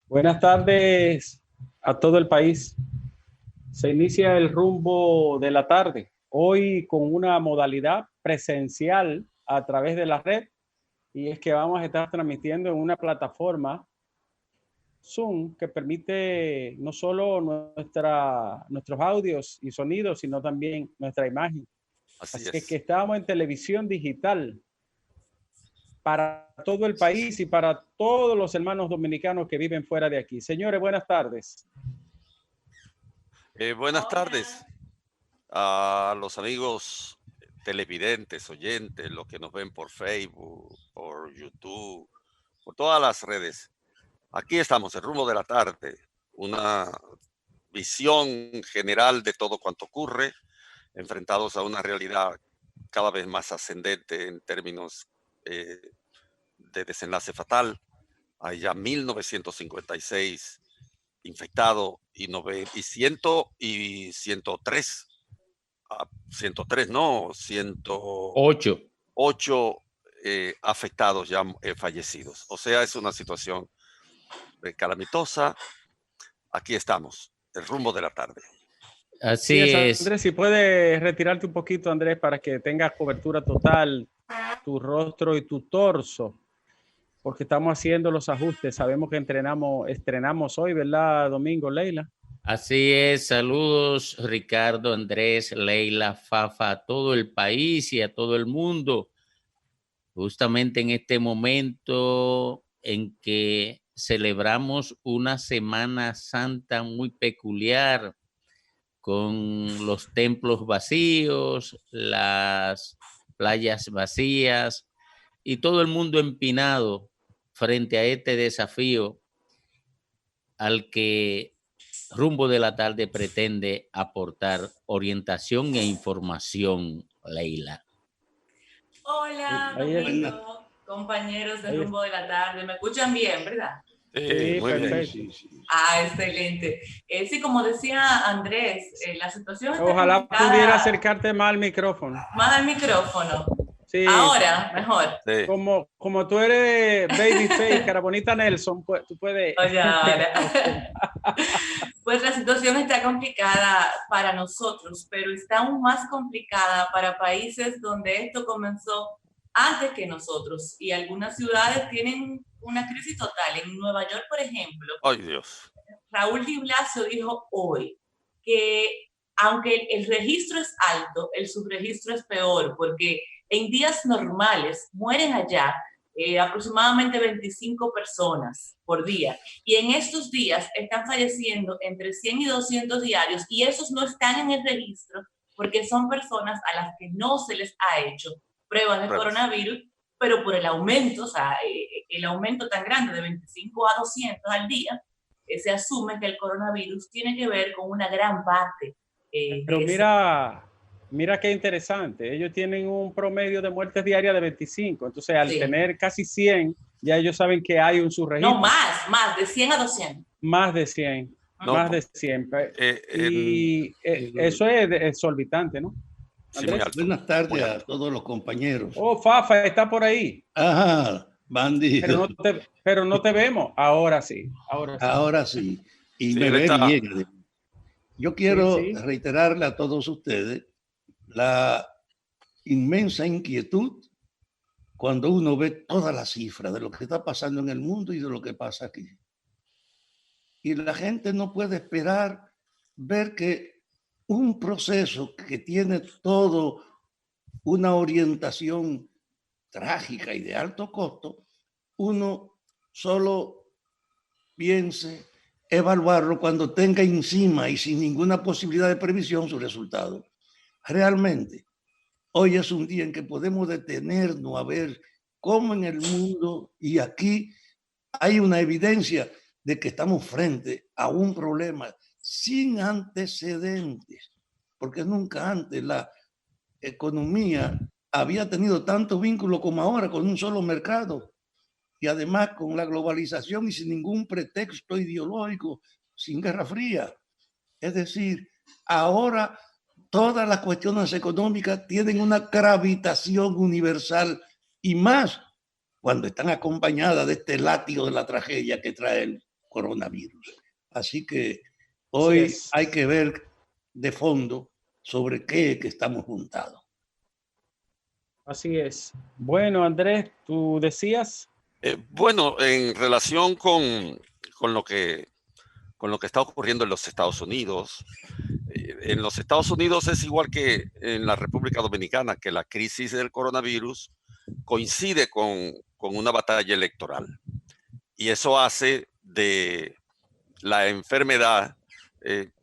Buenas tardes a todo el país. Se inicia el rumbo de la tarde, hoy con una modalidad presencial a través de la red, y es que vamos a estar transmitiendo en una plataforma Zoom que permite no solo nuestros audios y sonidos, sino también nuestra imagen. Así Así que es. estamos en televisión digital para todo el país y para todos los hermanos dominicanos que viven fuera de aquí. Señores, buenas tardes. Buenas tardes a los amigos televidentes, oyentes, los que nos ven por Facebook, por YouTube, por todas las redes. Aquí estamos, el rumbo de la tarde, una visión general de todo cuanto ocurre, enfrentados a una realidad cada vez más ascendente en términos de desenlace fatal. Hay ya 1956 infectados y 103, 103 no, 108 8. Afectados ya fallecidos. O sea, es una situación calamitosa. Aquí estamos, el rumbo de la tarde. Así es. Andrés, si puedes retirarte un poquito, Andrés, para que tengas cobertura total, tu rostro y tu torso, porque estamos haciendo los ajustes. Sabemos que estrenamos hoy, ¿verdad, Domingo, Leila? Así es. Saludos, Ricardo, Andrés, Leila, Fafa, a todo el país y a todo el mundo. Justamente en este momento en que celebramos una Semana Santa muy peculiar, con los templos vacíos, las playas vacías y todo el mundo empinado frente a este desafío al que Rumbo de la Tarde pretende aportar orientación e información, Leila. Hola, Domingo, compañeros de Rumbo de la Tarde. ¿Me escuchan bien, verdad? Sí, muy perfecto. bien. Ah, excelente. Sí, como decía Andrés, la situación está Ojalá complicada. pudiera acercarte más al micrófono. Más al micrófono. Sí. Ahora, mejor. Sí. Como tú eres Babyface, cara bonita Nelson, pues, tú puedes. Oye, ahora. Pues la situación está complicada para nosotros, pero está aún más complicada para países donde esto comenzó antes que nosotros. Y algunas ciudades tienen una crisis total. En Nueva York, por ejemplo, Ay, Dios. Raúl Di Blasio dijo hoy que aunque el registro es alto, el subregistro es peor, porque en días normales mueren allá aproximadamente 25 personas por día. Y en estos días están falleciendo entre 100 y 200 diarios, y esos no están en el registro porque son personas a las que no se les ha hecho pruebas de coronavirus, pero por el aumento, o sea, el aumento tan grande de 25 a 200 al día, se asume que el coronavirus tiene que ver con una gran parte. Pero mira qué interesante. Ellos tienen un promedio de muertes diarias de 25. Entonces, al tener casi 100, ya ellos saben que hay un subregistro. No, más, de 100 a 200. Más de 100. No, más de 100. Eso es exorbitante, ¿no? Sí, muy alto. Buenas tardes a todos los compañeros. Oh, Fafa está por ahí. Ajá, bandido. Pero no te vemos. Ahora sí. Ahora sí. Y Sí, me ve está bien. Yo quiero reiterarle a todos ustedes la inmensa inquietud cuando uno ve todas las cifras de lo que está pasando en el mundo y de lo que pasa aquí. Y la gente no puede esperar ver que un proceso que tiene todo una orientación trágica y de alto costo, uno solo piense evaluarlo cuando tenga encima y sin ninguna posibilidad de previsión su resultado. Realmente, hoy es un día en que podemos detenernos a ver cómo en el mundo y aquí hay una evidencia de que estamos frente a un problema sin antecedentes, porque nunca antes la economía había tenido tanto vínculo como ahora con un solo mercado. Y además con la globalización y sin ningún pretexto ideológico, sin Guerra Fría. Es decir, ahora todas las cuestiones económicas tienen una gravitación universal y más cuando están acompañadas de este látigo de la tragedia que trae coronavirus. Así que hoy hay que ver de fondo sobre qué es que estamos juntados. Así es. Bueno, Andrés, tú decías. Bueno, en relación con lo que está ocurriendo en los Estados Unidos, en los Estados Unidos es igual que en la República Dominicana, que la crisis del coronavirus coincide con una batalla electoral. Y eso hace de la enfermedad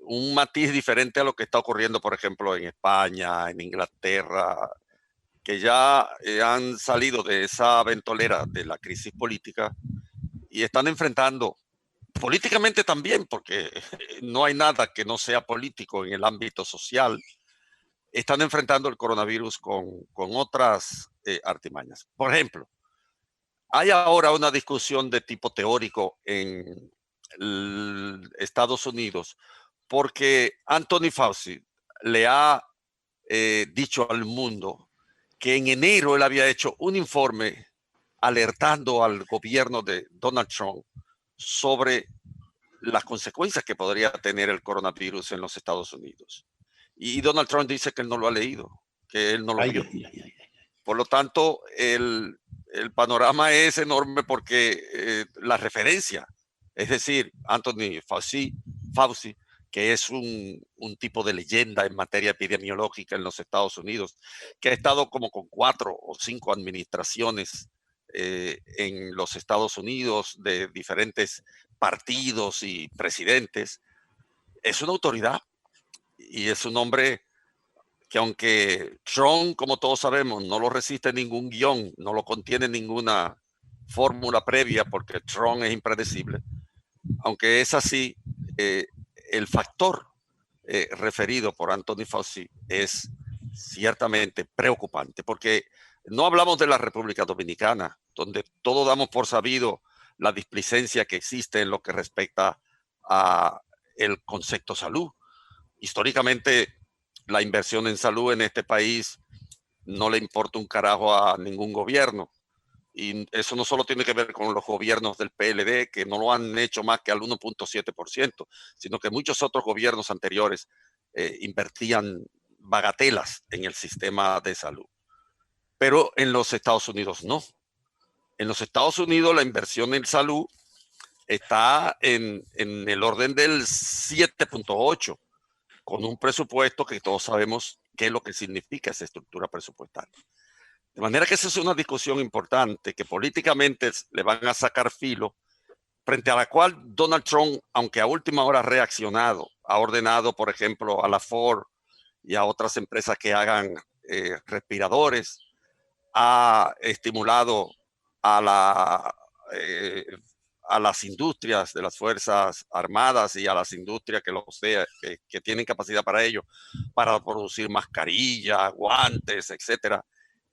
un matiz diferente a lo que está ocurriendo, por ejemplo, en España, en Inglaterra, que ya han salido de esa ventolera de la crisis política y están enfrentando políticamente también, porque no hay nada que no sea político en el ámbito social, están enfrentando el coronavirus con otras artimañas. Por ejemplo, hay ahora una discusión de tipo teórico en Estados Unidos porque Anthony Fauci le ha dicho al mundo que en enero él había hecho un informe alertando al gobierno de Donald Trump sobre las consecuencias que podría tener el coronavirus en los Estados Unidos. Y Donald Trump dice que él no lo ha leído, que él no lo vio. Por lo tanto, el panorama es enorme porque la referencia, es decir, Anthony Fauci, que es un tipo de leyenda en materia epidemiológica en los Estados Unidos, que ha estado como con 4 o 5 administraciones en los Estados Unidos de diferentes partidos y presidentes, es una autoridad y es un hombre que, aunque Trump, como todos sabemos, no lo resiste ningún guión, no lo contiene ninguna fórmula previa porque Trump es impredecible, aunque es así, el factor referido por Anthony Fauci es ciertamente preocupante, porque no hablamos de la República Dominicana, donde todos damos por sabido la displicencia que existe en lo que respecta a el concepto salud. Históricamente, la inversión en salud en este país no le importa un carajo a ningún gobierno. Y eso no solo tiene que ver con los gobiernos del PLD, que no lo han hecho más que al 1.7%, sino que muchos otros gobiernos anteriores invertían bagatelas en el sistema de salud. Pero en los Estados Unidos no. En los Estados Unidos la inversión en salud está en el orden del 7.8, con un presupuesto que todos sabemos qué es lo que significa esa estructura presupuestaria. De manera que esa es una discusión importante que políticamente le van a sacar filo, frente a la cual Donald Trump, aunque a última hora ha reaccionado, ha ordenado, por ejemplo, a la Ford y a otras empresas que hagan respiradores, ha estimulado a las industrias de las Fuerzas Armadas y a las industrias que tienen capacidad para ello, para producir mascarillas, guantes, etcétera.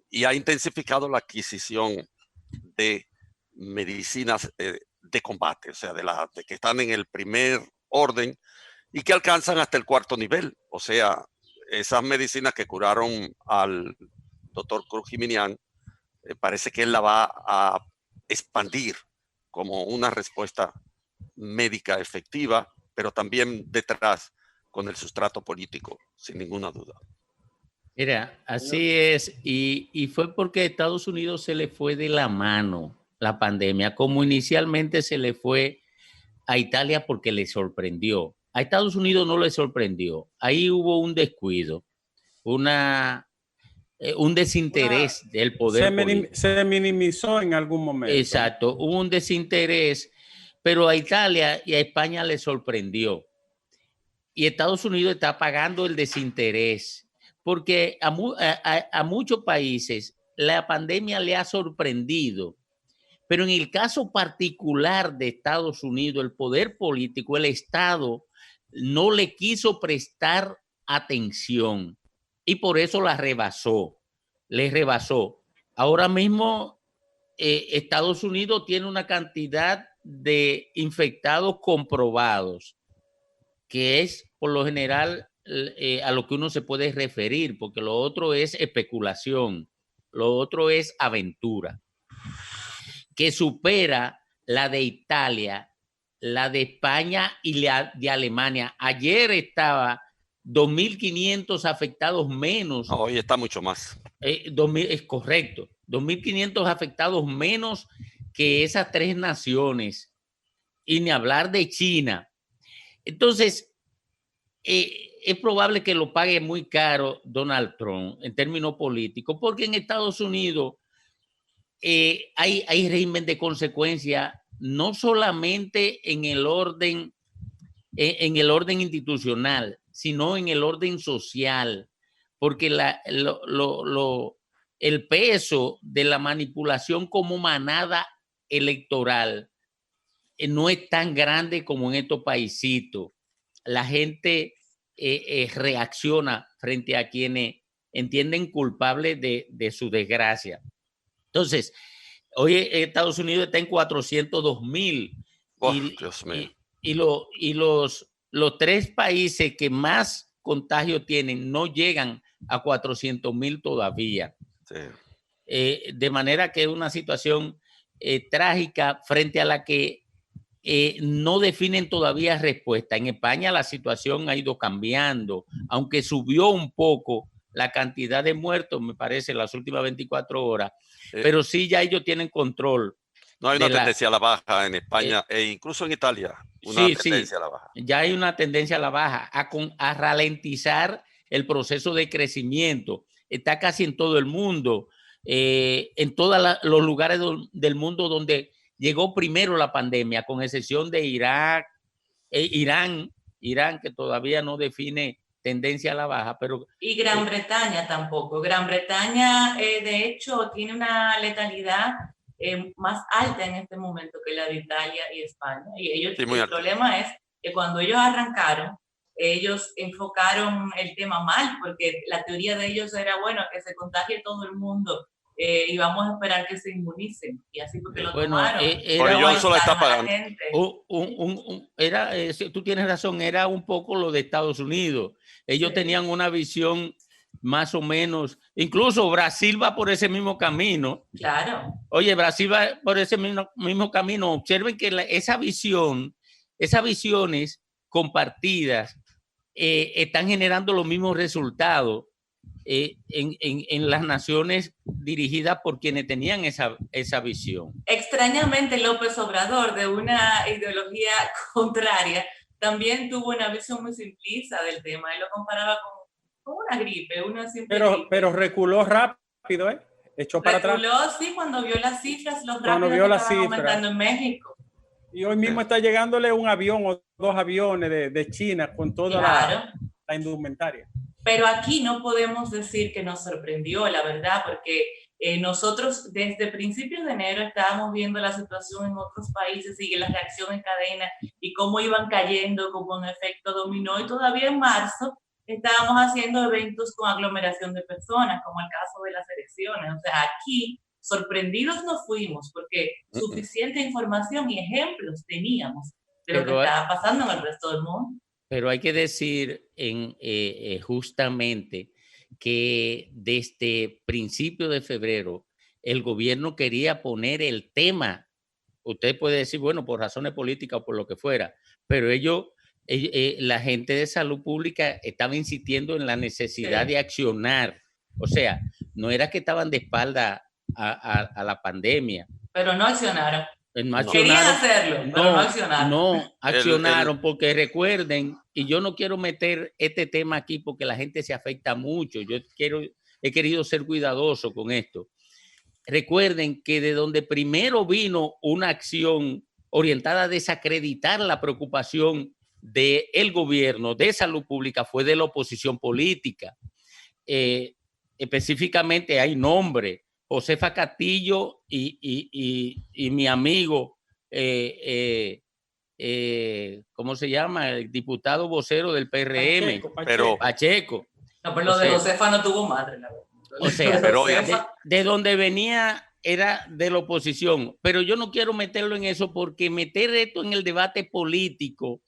Y ha intensificado la adquisición de medicinas de combate, o sea, de que están en el primer orden y que alcanzan hasta el 4º nivel. O sea, esas medicinas que curaron al doctor Cruz Jiminián, parece que él la va a expandir como una respuesta médica efectiva, pero también detrás con el sustrato político, sin ninguna duda. Mira, así es, y fue porque a Estados Unidos se le fue de la mano la pandemia, como inicialmente se le fue a Italia porque le sorprendió. A Estados Unidos no le sorprendió, ahí hubo un descuido, un desinterés del poder político. Se minimizó en algún momento. Exacto, hubo un desinterés, pero a Italia y a España le sorprendió. Y Estados Unidos está pagando el desinterés, porque a muchos países la pandemia le ha sorprendido, pero en el caso particular de Estados Unidos, el poder político, el Estado, no le quiso prestar atención y por eso la rebasó, le rebasó. Ahora mismo Estados Unidos tiene una cantidad de infectados comprobados, que es por lo general a lo que uno se puede referir, porque lo otro es especulación, lo otro es aventura, que supera la de Italia, la de España y la de Alemania. Ayer estaba 2.500 afectados menos. No, hoy está mucho más. Es correcto, 2.500 afectados menos que esas tres naciones. Y ni hablar de China. Entonces, es probable que lo pague muy caro Donald Trump en términos políticos, porque en Estados Unidos hay régimen de consecuencia, no solamente en el orden institucional, sino en el orden social, porque el peso de la manipulación como manada electoral no es tan grande como en estos paisitos. La gente reacciona frente a quienes entienden culpables de su desgracia. Entonces, hoy Estados Unidos está en 402,000. Oh, Dios mío. Y los tres países que más contagio tienen no llegan a 400,000 todavía. Sí. De manera que es una situación trágica frente a la que no definen todavía respuesta. En España la situación ha ido cambiando, aunque subió un poco la cantidad de muertos, me parece, en las últimas 24 horas, pero sí ya ellos tienen control. No hay una tendencia a la baja en España e incluso en Italia. Una tendencia a la baja. Ya hay una tendencia a la baja, a ralentizar el proceso de crecimiento. Está casi en todo el mundo, en todos los lugares del mundo donde llegó primero la pandemia, con excepción de Irak, Irán, que todavía no define tendencia a la baja, pero... Y Gran Bretaña tampoco. Gran Bretaña, de hecho, tiene una letalidad más alta en este momento que la de Italia y España. Y ellos, sí, el problema es que cuando ellos arrancaron, ellos enfocaron el tema mal, porque la teoría de ellos era, bueno, que se contagie todo el mundo y vamos a esperar que se inmunicen. Y así porque lo tomaron. Johnson está pagando. Tú tienes razón, era un poco lo de Estados Unidos. Ellos tenían una visión más o menos, incluso Brasil va por ese mismo camino. Claro. Oye, Brasil va por ese mismo camino. Observen que esas visiones compartidas están generando los mismos resultados en las naciones dirigidas por quienes tenían esa visión. Extrañamente, López Obrador, de una ideología contraria, también tuvo una visión muy simplista del tema. Él lo comparaba con una gripe, una simple gripe. Pero reculó rápido, echó para atrás. Reculó, sí, cuando vio las cifras, los rápidos que estaban aumentando en México. Y hoy mismo está llegándole un avión o dos aviones de China con toda la indumentaria. Pero aquí no podemos decir que nos sorprendió, la verdad, porque nosotros desde principios de enero estábamos viendo la situación en otros países y la reacción en cadena y cómo iban cayendo como un efecto dominó, y todavía en marzo estábamos haciendo eventos con aglomeración de personas, como el caso de las elecciones. O sea, aquí sorprendidos nos fuimos porque suficiente información y ejemplos teníamos de lo que estaba pasando en el resto del mundo. Pero hay que decir justamente que desde principios de febrero el gobierno quería poner el tema. Usted puede decir, bueno, por razones políticas o por lo que fuera, pero la gente de salud pública estaba insistiendo en la necesidad de accionar. O sea, no era que estaban de espalda a la pandemia. Pero no accionaron. Querían hacerlo, pero no accionaron. No accionaron porque recuerden, y yo no quiero meter este tema aquí porque la gente se afecta mucho. He querido ser cuidadoso con esto. Recuerden que de donde primero vino una acción orientada a desacreditar la preocupación del gobierno de salud pública fue de la oposición política. Específicamente hay nombres. Josefa Castillo y mi amigo, ¿cómo se llama? El diputado vocero del PRM, Pacheco. No, pero lo de Josefa no tuvo madre, la verdad. O sea, de donde venía era de la oposición, pero yo no quiero meterlo en eso porque meter esto en el debate político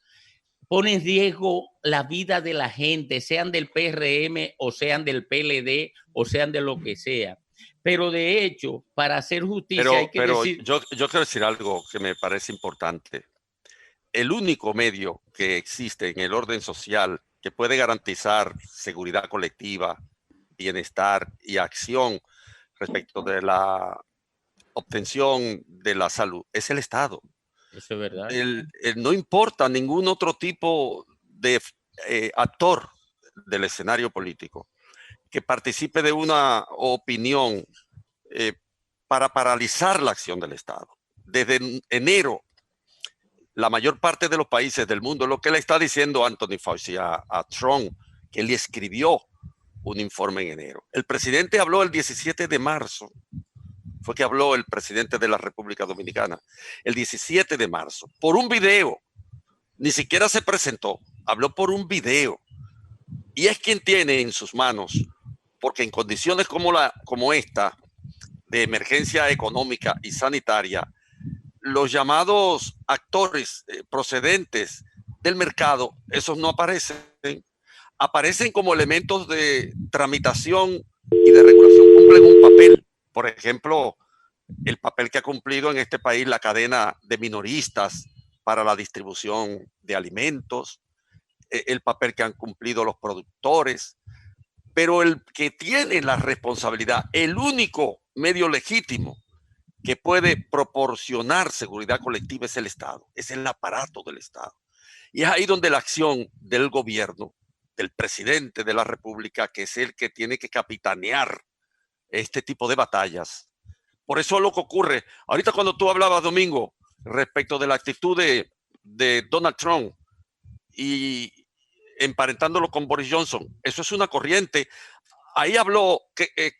pone en riesgo la vida de la gente, sean del PRM o sean del PLD o sean de lo que sea. Pero de hecho, para hacer justicia hay que decir... Yo quiero decir algo que me parece importante. el único medio que existe en el orden social que puede garantizar seguridad colectiva, bienestar y acción respecto de la obtención de la salud es el Estado. Eso es verdad. No importa ningún otro tipo de actor del escenario político que participe de una opinión para paralizar la acción del Estado. Desde enero, la mayor parte de los países del mundo, lo que le está diciendo Anthony Fauci a Trump, que él escribió un informe en enero. El presidente habló el 17 de marzo, fue que habló el presidente de la República Dominicana, el 17 de marzo, por un video, ni siquiera se presentó, habló por un video, y es quien tiene en sus manos, porque en condiciones como esta, de emergencia económica y sanitaria, los llamados actores procedentes del mercado, esos no aparecen, aparecen como elementos de tramitación y de regulación, cumplen un papel. Por ejemplo, el papel que ha cumplido en este país la cadena de minoristas para la distribución de alimentos, el papel que han cumplido los productores, pero el que tiene la responsabilidad, el único medio legítimo que puede proporcionar seguridad colectiva es el Estado, es el aparato del Estado. Y es ahí donde la acción del gobierno, del presidente de la República, que es el que tiene que capitanear este tipo de batallas. Por eso es lo que ocurre. Ahorita cuando tú hablabas, Domingo, respecto de la actitud de Donald Trump y emparentándolo con Boris Johnson, eso es una corriente. Ahí habló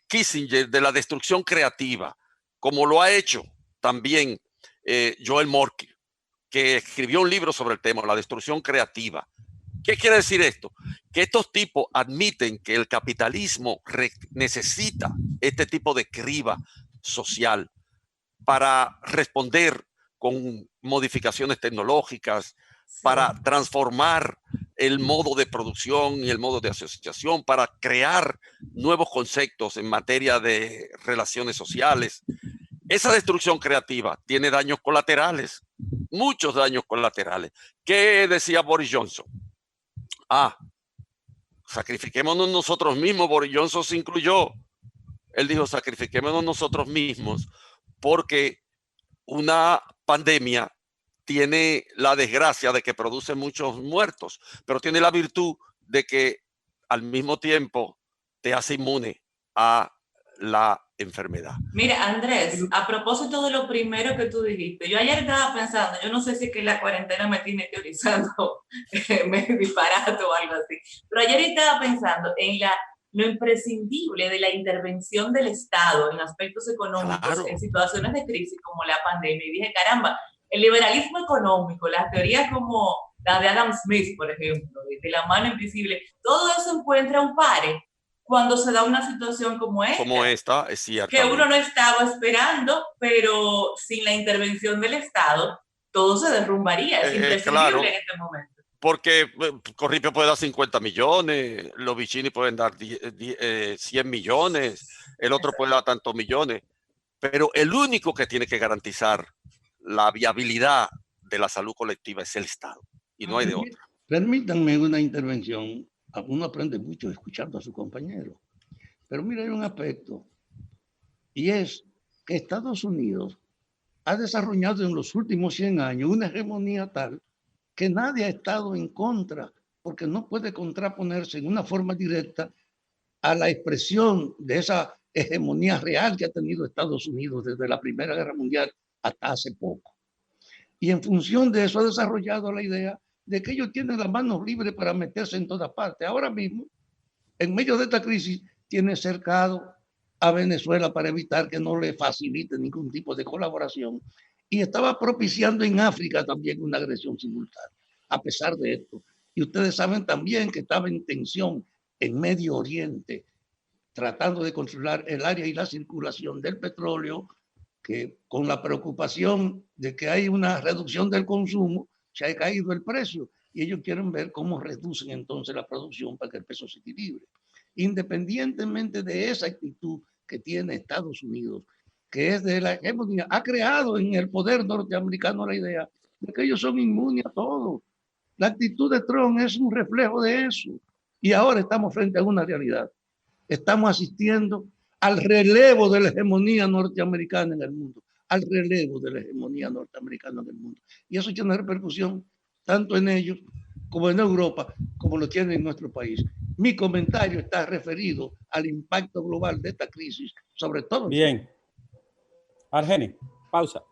Kissinger de la destrucción creativa, como lo ha hecho también Joel Morky, que escribió un libro sobre el tema, la destrucción creativa. ¿Qué quiere decir esto? Que estos tipos admiten que el capitalismo necesita este tipo de criba social para responder con modificaciones tecnológicas, para transformar el modo de producción y el modo de asociación, para crear nuevos conceptos en materia de relaciones sociales. Esa destrucción creativa tiene daños colaterales, muchos daños colaterales. ¿Qué decía Boris Johnson? Sacrifiquémonos nosotros mismos. Boris Johnson se incluyó. Él dijo, sacrifiquémonos nosotros mismos porque una pandemia tiene la desgracia de que produce muchos muertos, pero tiene la virtud de que al mismo tiempo te hace inmune a la enfermedad. Mira, Andrés, a propósito de lo primero que tú dijiste, yo ayer estaba pensando, yo no sé si es que la cuarentena me tiene teorizando medio disparato o algo así, pero ayer estaba pensando en lo imprescindible de la intervención del Estado en aspectos económicos, claro, en situaciones de crisis como la pandemia, y dije, caramba, el liberalismo económico, las teorías como la de Adam Smith, por ejemplo, de la mano invisible, todo eso encuentra un pare cuando se da una situación como esta. Como esta, es cierto. Que uno no estaba esperando, pero sin la intervención del Estado, todo se derrumbaría. Es imprescindible, claro, en este momento. Porque Corripio puede dar 50 millones, los Vicini pueden dar 100 millones, el otro puede dar tantos millones, pero el único que tiene que garantizar la viabilidad de la salud colectiva es el Estado, y no hay de otra. Permítanme una intervención. Uno aprende mucho escuchando a su compañero. Pero mira, hay un aspecto, y es que Estados Unidos ha desarrollado en los últimos 100 años una hegemonía tal que nadie ha estado en contra, porque no puede contraponerse en una forma directa a la expresión de esa hegemonía real que ha tenido Estados Unidos desde la Primera Guerra Mundial hasta hace poco. Y en función de eso ha desarrollado la idea de que ellos tienen las manos libres para meterse en todas partes. Ahora mismo, en medio de esta crisis, tiene cercado a Venezuela para evitar que no le facilite ningún tipo de colaboración. Y estaba propiciando en África también una agresión simultánea, a pesar de esto. Y ustedes saben también que estaba en tensión en Medio Oriente, tratando de controlar el área y la circulación del petróleo, que con la preocupación de que hay una reducción del consumo, se ha caído el precio y ellos quieren ver cómo reducen entonces la producción para que el peso se equilibre. Independientemente de esa actitud que tiene Estados Unidos, que es de la hegemonía, ha creado en el poder norteamericano la idea de que ellos son inmunes a todo. La actitud de Trump es un reflejo de eso. Y ahora estamos frente a una realidad. Estamos asistiendo al relevo de la hegemonía norteamericana en el mundo. Al relevo de la hegemonía norteamericana en el mundo. Y eso tiene una repercusión tanto en ellos como en Europa, como lo tiene en nuestro país. Mi comentario está referido al impacto global de esta crisis, sobre todo. Bien. Argenis, pausa.